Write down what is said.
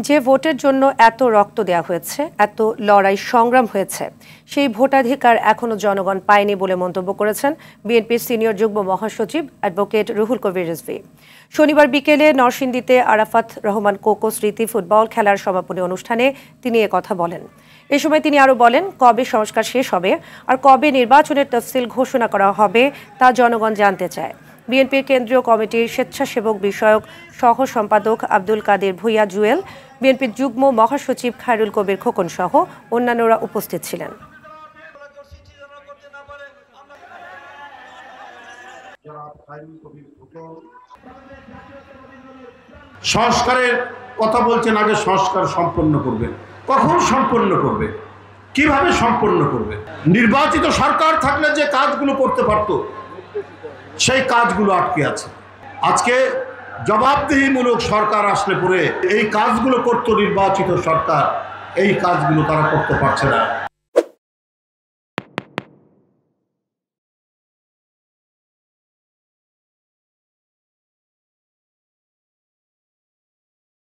যে ভোটের জন্য এত রক্ত দেওয়া হয়েছে, এত লড়াই সংগ্রাম হয়েছে, সেই ভোটাধিকার এখনো জনগণ পায়নি বলে মন্তব্য করেছেন বিএনপির সিনিয়র যুগ্ম মহাসচিব অ্যাডভোকেট রুহুল কবির রিজভী। শনিবার বিকেলে নরসিংদীতে আরাফাত রহমান কোকো স্মৃতি ফুটবল খেলার সমাপনী অনুষ্ঠানে তিনি কথা বলেন। এ সময় তিনি আরও বলেন, কবে সংস্কার শেষ হবে আর কবে নির্বাচনের তফসিল ঘোষণা করা হবে তা জনগণ জানতে চায়। বিএনপির কেন্দ্রীয় কমিটির স্বেচ্ছাসেবক বিষয়ক সহ সম্পাদক আব্দুল কাদের ভূঁইয়া জুয়েল, বিএনপির যুগ্ম মহাসচিব খায়রুল কবির খোকন সহ অন্যান্যরা উপস্থিত ছিলেন। সংস্কারের কথা বলছেন, আগে সংস্কার সম্পন্ন করবে। কখন সম্পন্ন করবে, কিভাবে সম্পন্ন করবে? নির্বাচিত সরকার থাকলে যে কাজগুলো করতে পারত সেই কাজগুলো আটকে আছে। আজকে জবাবদিহিমূলক সরকার আসলে পরে এই কাজগুলো করত নির্বাচিত সরকার, এই কাজগুলো তারা করতে পারছে না।